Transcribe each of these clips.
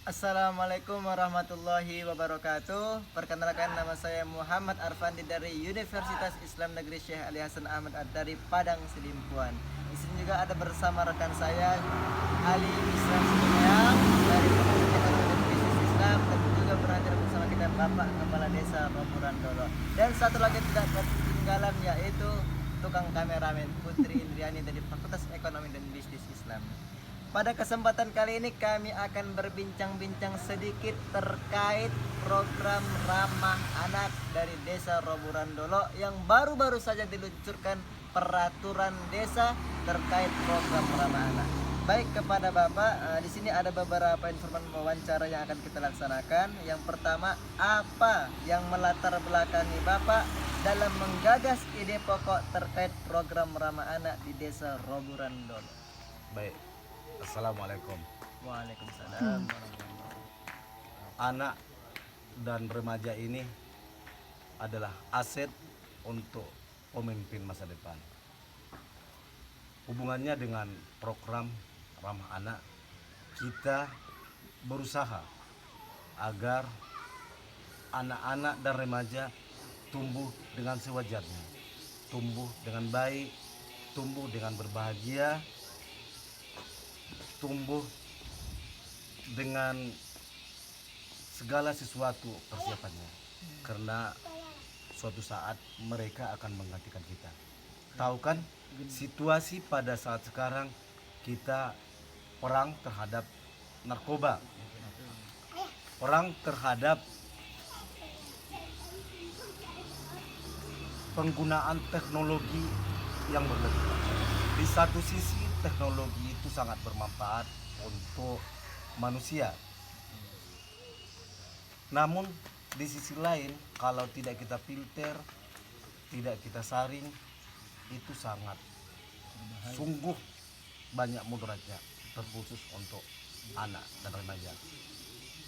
Assalamualaikum warahmatullahi wabarakatuh. Perkenalkan, nama saya Muhammad Arfandi dari Universitas Islam Negeri Syekh Ali Hasan Ahmad dari Padang Sidimpuan. Di sini juga ada bersama rekan saya Ali Islam Sidimeang dari Fakultas Ekonomi dan Bisnis Islam, dan juga berhadir bersama kita Bapak Kepala Desa Roburan Dolo. Dan satu lagi tidak ketinggalan, yaitu tukang kameramen Putri Indriani dari Fakultas Ekonomi dan Bisnis Islam. Pada kesempatan kali ini kami akan berbincang-bincang sedikit terkait program ramah anak dari Desa Roburan Dolo yang baru-baru saja diluncurkan peraturan desa terkait program ramah anak. Baik, kepada Bapak, di sini ada beberapa informasi wawancara yang akan kita laksanakan. Yang pertama, apa yang melatar belakangi Bapak dalam menggagas ide pokok terkait program ramah anak di Desa Roburan Dolo? Baik, Assalamualaikum. Waalaikumsalam. Anak dan remaja ini adalah aset untuk pemimpin masa depan. Hubungannya dengan program ramah anak, kita berusaha agar anak-anak dan remaja tumbuh dengan sewajarnya, tumbuh dengan baik, tumbuh dengan berbahagia, tumbuh dengan segala sesuatu persiapannya, karena suatu saat mereka akan menggantikan kita. Tahu kan, situasi pada saat sekarang kita perang terhadap narkoba, perang terhadap penggunaan teknologi yang berlebihan. Di satu sisi teknologi itu sangat bermanfaat untuk manusia. Namun di sisi lain, kalau tidak kita filter, tidak kita saring, itu sangat sungguh banyak mudaratnya, terkhusus untuk anak dan remaja.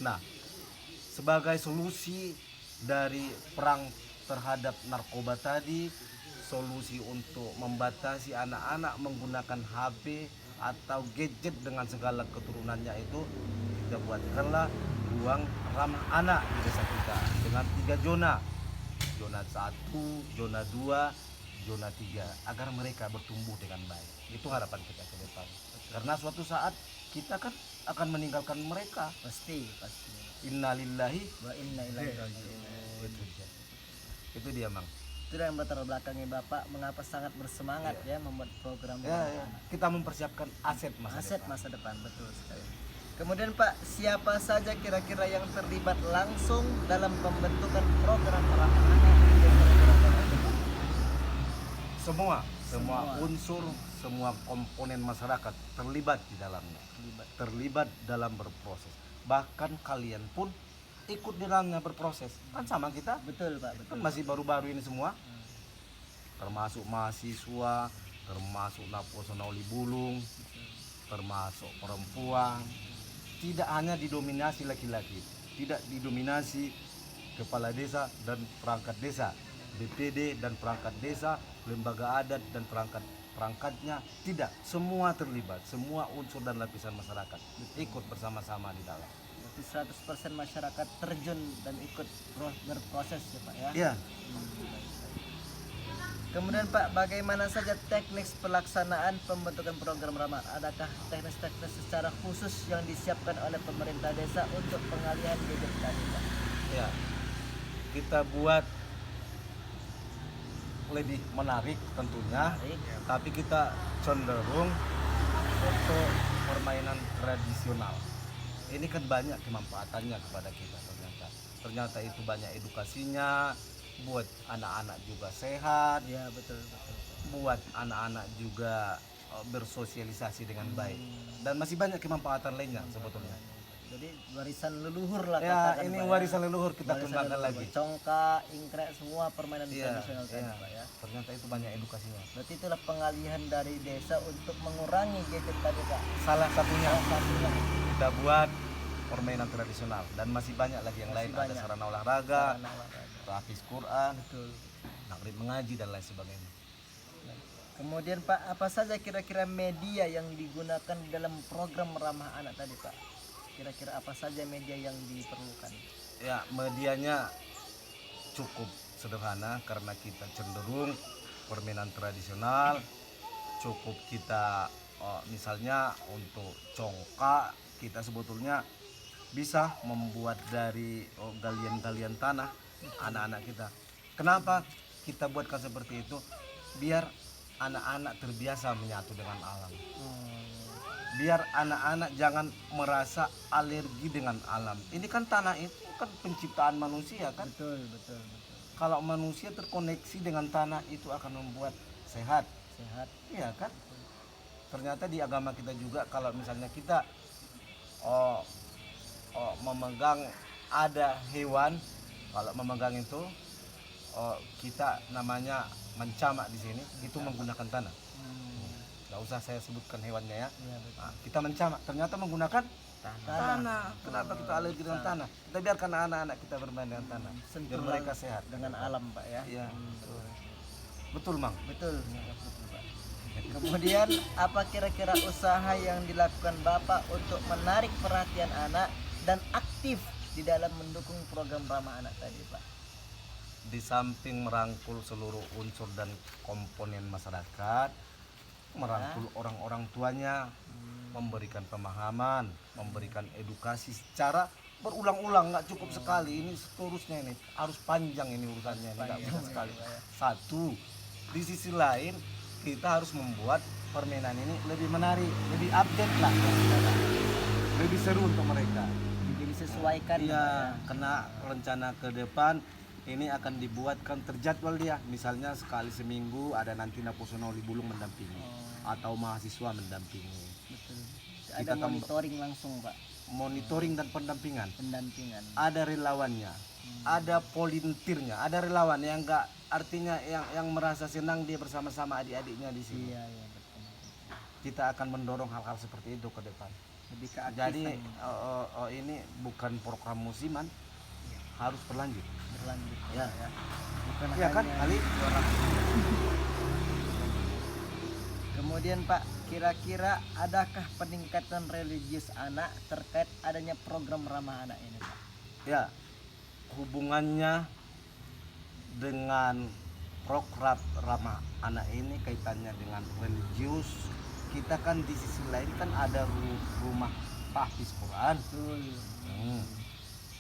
Nah, sebagai solusi dari perang terhadap narkoba tadi, solusi untuk membatasi anak-anak menggunakan HP atau gadget dengan segala keturunannya itu, kita buatkanlah ruang ramah anak di desa kita dengan 3 zona. Zona 1, zona 2, zona 3, agar mereka bertumbuh dengan baik. Itu harapan kita ke depan. Karena suatu saat kita kan akan meninggalkan mereka. Pasti. Innalillahi Wa inna ilaihi raji'un. itu dia, Mang. Itulah yang latar belakangi Bapak mengapa sangat bersemangat ya membuat program Ya. Kita mempersiapkan aset aset depan. masa depan, betul sekali. Kemudian Pak, siapa saja kira-kira yang terlibat langsung dalam pembentukan program ramah anak di Desa Roburan Dolo itu, Pak? Semua unsur, semua komponen masyarakat terlibat di dalamnya, terlibat dalam berproses. Bahkan kalian pun ikut di dalamnya berproses, kan sama kita, Betul Pak, betul. kan masih baru-baru ini semua, termasuk mahasiswa, termasuk Naposonauli Bulung, termasuk perempuan. Tidak hanya didominasi laki-laki, tidak didominasi kepala desa dan perangkat desa, BPD dan perangkat desa, lembaga adat dan perangkatnya, tidak, semua terlibat, semua unsur dan lapisan masyarakat ikut bersama-sama di dalam. Berarti 100% masyarakat terjun dan ikut berproses ya Pak ya. Ya, Kemudian Pak, bagaimana saja teknis pelaksanaan pembentukan program ramah? Adakah teknis-teknis secara khusus yang disiapkan oleh pemerintah desa untuk pengalihan gadget tadi Pak? ya, kita buat lebih menarik tentunya, Baik. tapi kita cenderung untuk permainan tradisional. Ini kan banyak kemanfaatannya kepada kita ternyata. Ternyata itu banyak edukasinya, buat anak-anak juga sehat, Ya betul. buat anak-anak juga bersosialisasi dengan baik. Dan masih banyak kemanfaatan lainnya sebetulnya. Jadi warisan leluhur lah Ya, katakan, ini Pak, ya. warisan leluhur kita Warisan kembangkan leluhur, lagi. congkak, ingkrek, semua permainan Iya, tradisional tadi iya. Pak ya. Ternyata itu banyak edukasinya. Berarti itulah pengalihan dari desa untuk mengurangi gadget tadi Pak. Salah satunya Salah satunya kita buat permainan tradisional, dan masih banyak lagi yang Masih lain. banyak. Ada sarana olahraga, sarana olahraga. tahfiz Quran, Betul. takrib mengaji dan lain sebagainya. Kemudian Pak, apa saja kira-kira media yang digunakan dalam program ramah anak tadi Pak? Kira-kira apa saja media yang diperlukan? Ya, medianya cukup sederhana karena kita cenderung permainan tradisional. Cukup kita misalnya untuk congkak, kita sebetulnya bisa membuat dari galian-galian tanah anak-anak kita. Kenapa kita buatkan seperti itu? Biar anak-anak terbiasa menyatu dengan alam. Biar anak-anak jangan merasa alergi dengan alam. Ini kan tanah itu kan penciptaan manusia kan. Betul, betul, betul. Kalau manusia terkoneksi dengan tanah itu akan membuat sehat. Sehat. Iya kan? Ternyata di agama kita juga kalau misalnya kita oh, memegang ada hewan, kalau memegang itu kita namanya mencamak di sini, itu menggunakan tanah. Nggak usah saya sebutkan hewannya ya. Iya, betul. Nah, kita mencamak, ternyata menggunakan tanah. Kenapa kita alergi dengan tanah? Kita biarkan anak-anak kita bermain dengan tanah, biar Sentuh mereka sehat. dengan alam, Pak ya. Iya. Betul, Mang. Betul. Betul, Pak. Kemudian apa kira-kira usaha yang dilakukan Bapak untuk menarik perhatian anak dan aktif di dalam mendukung program ramah anak tadi, Pak? Di samping merangkul seluruh unsur dan komponen masyarakat, merangkul orang-orang tuanya, memberikan pemahaman, memberikan edukasi secara berulang-ulang, nggak cukup sekali. Ini seterusnya ini harus panjang ini urusannya, ini nggak bisa sekali. Satu, di sisi lain kita harus membuat permainan ini lebih menarik, lebih update lah, lebih seru untuk mereka. Jadi disesuaikan. Iya, kena rencana ke depan ini akan dibuatkan terjadwal dia. Misalnya sekali seminggu ada nanti Naposono Bulung mendampingi atau mahasiswa mendampingi. Betul. Kita Ada monitoring langsung, Pak. Monitoring dan pendampingan. Pendampingan. Ada relawannya, ada volunteernya, ada relawan yang enggak artinya yang merasa senang dia bersama-sama adik-adiknya di sini. Iya, iya, betul. Kita akan mendorong hal-hal seperti itu ke depan. Lebih keaktifan. Jadi ini bukan program musiman, harus berlanjut. Berlanjut. Ya. Ya. Bukan Iya kan, hanya Ali? Kemudian Pak, kira-kira adakah peningkatan religius anak terkait adanya program ramah anak ini, Pak? Ya, hubungannya dengan program ramah anak ini kaitannya dengan religius. Kita kan di sisi lain kan ada rumah tahfiz Quran.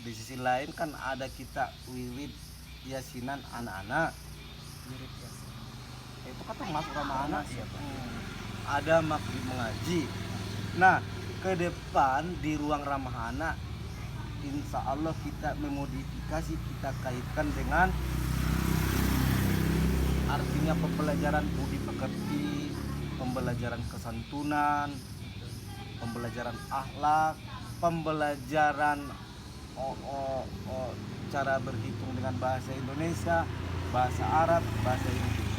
Di sisi lain kan ada kita wirid yasinan anak-anak. Wirid Yasin. Itu kan termasuk ramah anak. Iya, Pak. Ada maghrib mengaji. Nah, ke depan di ruang ramah anak, insya Allah kita memodifikasi, kita kaitkan dengan artinya pembelajaran budi pekerti, pembelajaran kesantunan, pembelajaran akhlak, pembelajaran cara berhitung dengan bahasa Indonesia, bahasa Arab, bahasa Inggris.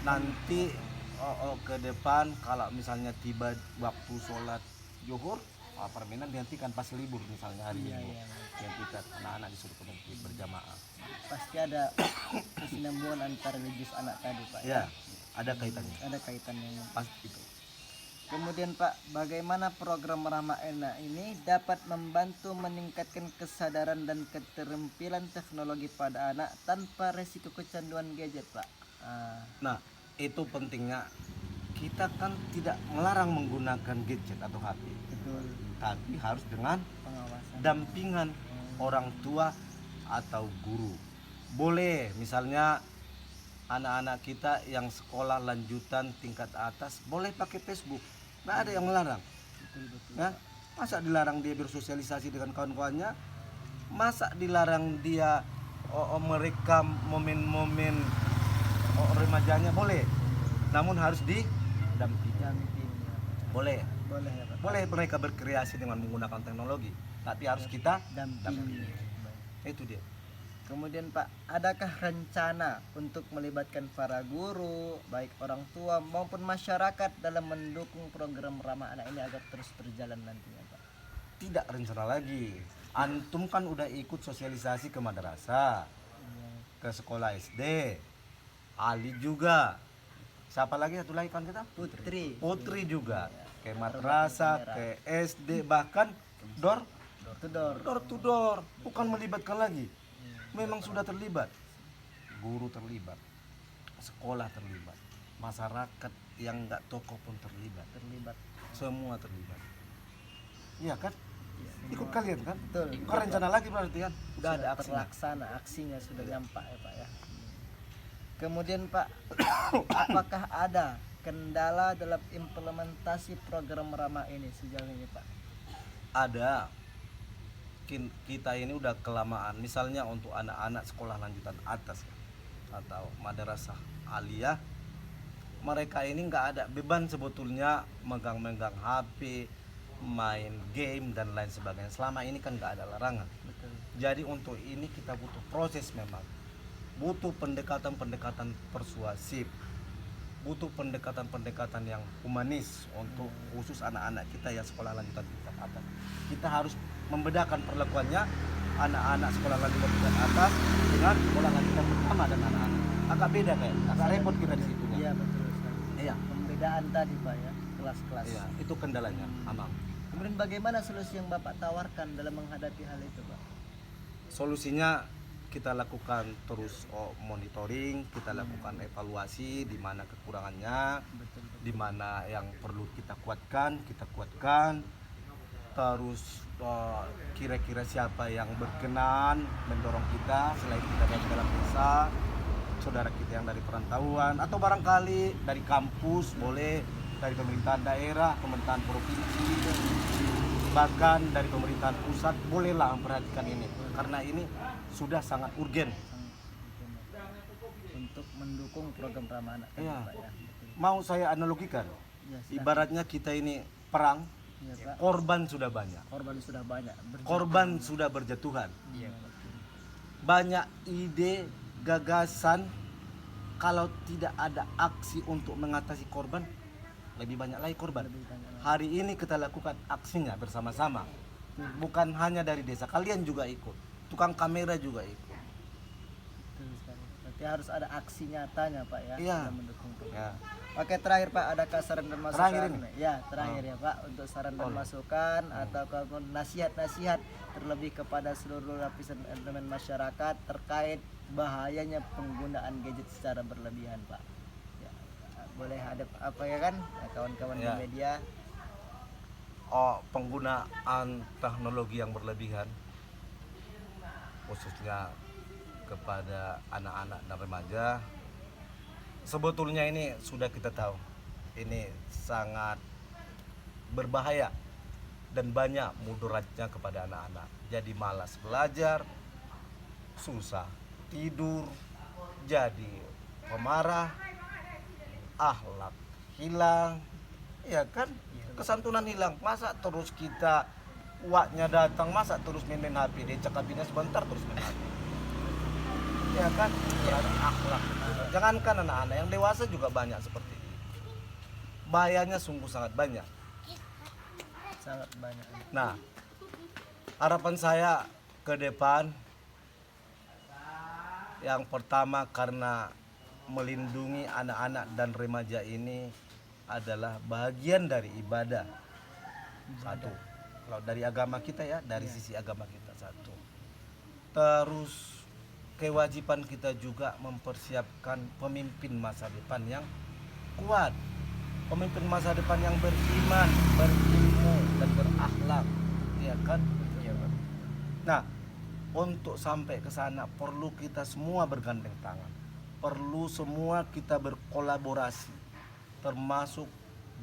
Nanti ke depan kalau misalnya tiba waktu sholat zuhur, permainan dihentikan pas libur misalnya hari Minggu. Yang kita anak-anak disuruh ke masjid berjamaah. Pasti ada kesinambungan antara religius anak tadi, Pak. Ya, ada kaitannya. Ada kaitannya. Pasti itu. Kemudian Pak, bagaimana program ramah anak ini dapat membantu meningkatkan kesadaran dan keterampilan teknologi pada anak tanpa resiko kecanduan gadget, Pak? Nah, itu pentingnya. Kita kan tidak melarang menggunakan gadget atau HP. Betul. Tapi harus dengan Pengawasan. dampingan orang tua atau guru. Boleh misalnya anak-anak kita yang sekolah lanjutan tingkat atas boleh pakai Facebook. Nggak ada yang melarang. Betul. Nah, masa dilarang dia bersosialisasi dengan kawan-kawannya? Masa dilarang dia merekam momen-momen remajanya? Boleh. Namun harus didampingi. Boleh. Boleh ya, Pak. Boleh mereka berkreasi dengan menggunakan teknologi, tapi harus kita Dampingi. Itu dia. Kemudian Pak, adakah rencana untuk melibatkan para guru, baik orang tua maupun masyarakat dalam mendukung program ramah anak ini agar terus berjalan nantinya, Pak? Tidak rencana lagi. Antum kan udah ikut sosialisasi ke madrasah, ke sekolah SD, Ali juga. Siapa lagi satu lagi kan kita? Putri. Putri juga. Ke madrasah, ke SD, bahkan door Door to door. door to door, bukan melibatkan lagi. Memang sudah terlibat, guru terlibat, sekolah terlibat, masyarakat yang nggak tokoh pun terlibat, Terlibat. semua terlibat. Iya kan? Iya, Ikut kalian kan? betul. Kok rencana lagi berarti kan? Udah ada Sudah aksinya. terlaksana, aksinya sudah nyampak ya Pak ya. Kemudian Pak, apakah ada kendala dalam implementasi program Ramah ini sejauh ini Pak? Ada. Kita ini udah kelamaan. Misalnya untuk anak-anak sekolah lanjutan atas ya, atau madrasah aliyah, mereka ini nggak ada beban sebetulnya megang-megang HP, main game dan lain sebagainya. Selama ini kan nggak ada larangan. Betul. Jadi untuk ini kita butuh proses memang. Butuh pendekatan-pendekatan persuasif. Butuh pendekatan-pendekatan yang humanis untuk khusus anak-anak kita yang sekolah lanjutan tingkat atas. Kita harus membedakan perlakuannya anak-anak sekolah lanjutan tingkat atas dengan sekolah lanjutan pertama dan anak-anak. Agak beda kayak, agak repot kita di situ. Iya betul sekali. Iya. Pembedaan tadi Pak ya, kelas-kelas. Iya, itu kendalanya, Amang. Kemudian bagaimana solusi yang Bapak tawarkan dalam menghadapi hal itu Pak? Solusinya kita lakukan terus monitoring, kita lakukan evaluasi di mana kekurangannya, Betul. di mana yang perlu kita kuatkan. Terus kira-kira siapa yang berkenan mendorong kita selain kita dari dalam desa, saudara kita yang dari perantauan atau barangkali dari kampus, boleh dari pemerintahan daerah, pemerintahan provinsi, bahkan dari pemerintahan pusat, bolehlah memperhatikan ini karena ini sudah sangat urgen. Untuk mendukung program Ramah Anak tadi, Iya. Pak ya. Betul. Mau saya analogikan, Ya, silakan. ibaratnya kita ini perang, Iya, Pak. korban sudah banyak, Korban sudah banyak. korban sudah berjatuhan, Iya. banyak ide, gagasan. Kalau tidak ada aksi untuk mengatasi korban, lebih banyak lagi korban. Lebih banyak lagi. Hari ini kita lakukan aksinya bersama-sama, bukan hanya dari desa, kalian juga ikut, tukang kamera juga ikut. Betul sekali. Berarti harus ada aksi nyatanya Pak ya, Iya. dalam mendukung program. Ya. Oke, terakhir Pak, adakah saran dan masukan? Terakhir ini? Ya, terakhir ya Pak, untuk saran dan Oh. masukan atau nasihat-nasihat terlebih kepada seluruh lapisan elemen masyarakat terkait bahayanya penggunaan gadget secara berlebihan Pak. Ya, boleh ada apa ya kan kawan-kawan di Ya. media. Penggunaan teknologi yang berlebihan khususnya kepada anak-anak dan remaja, sebetulnya ini sudah kita tahu ini sangat berbahaya dan banyak mudaratnya kepada anak-anak. Jadi malas belajar, susah tidur, jadi pemarah, akhlak hilang, ya kan? Kesantunan hilang. Masa terus kita waknya datang, masa terus main HP, dia cakapinnya sebentar terus main HP. Ya kan? Berarti akhlak. Jangankan anak-anak, yang dewasa juga banyak seperti itu. Bahayanya sungguh sangat banyak. Sangat banyak. Nah, harapan saya ke depan, yang pertama karena melindungi anak-anak dan remaja ini adalah bagian dari ibadah. Satu, kalau dari agama kita ya, dari sisi agama kita satu. Terus kewajiban kita juga mempersiapkan pemimpin masa depan yang kuat, pemimpin masa depan yang beriman, berilmu dan berakhlak, ya kan? Iya Pak. Nah, untuk sampai ke sana perlu kita semua bergandeng tangan. Perlu semua kita berkolaborasi, termasuk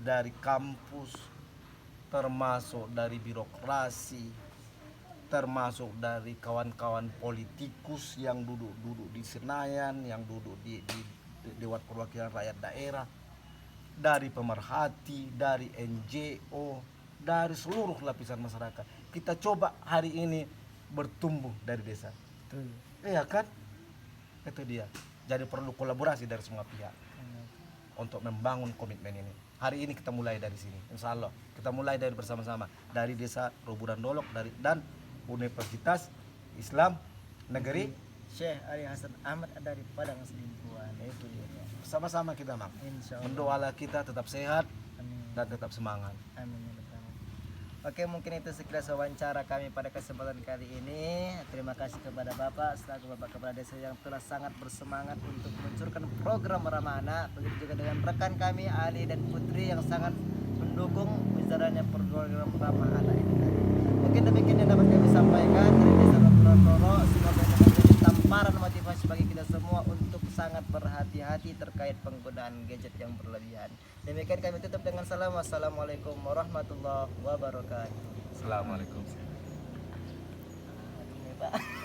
dari kampus, termasuk dari birokrasi, termasuk dari kawan-kawan politikus yang duduk-duduk di Senayan, yang duduk di Dewan Perwakilan Rakyat Daerah, dari pemerhati, dari NGO, dari seluruh lapisan masyarakat. Kita coba hari ini bertumbuh dari desa. Betul. Iya kan? Itu dia. Jadi perlu kolaborasi dari semua pihak untuk membangun komitmen ini. Hari ini kita mulai dari sini, insya Allah. Kita mulai dari bersama-sama dari desa Roburan Dolok dan Universitas Islam Negeri. Syekh Ali Hasan Ahmad dari Padang Selimpuan. Itu dia. Sama-sama kita, Mang. Insya Allah. Mendoalah kita tetap sehat Amin. dan tetap semangat. Amin. Ya Rabbal Alamin. Oke, mungkin itu sekilas wawancara kami pada kesempatan kali ini. Terima kasih kepada Bapak selaku Bapak Kepala Desa yang telah sangat bersemangat untuk meluncurkan program Ramah Anak. Begitu juga dengan rekan kami Ali dan Putri yang sangat mendukung berjalannya program Ramah Anak ini. Mungkin demikian yang dapat kami sampaikan dari Desa Rotoro. Semoga ini menjadi tamparan motivasi bagi kita semua untuk sangat berhati-hati terkait penggunaan gadget yang berlebihan. Demikian kami tutup dengan salam. Wassalamualaikum warahmatullahi wabarakatuh. Assalamualaikum. Pak.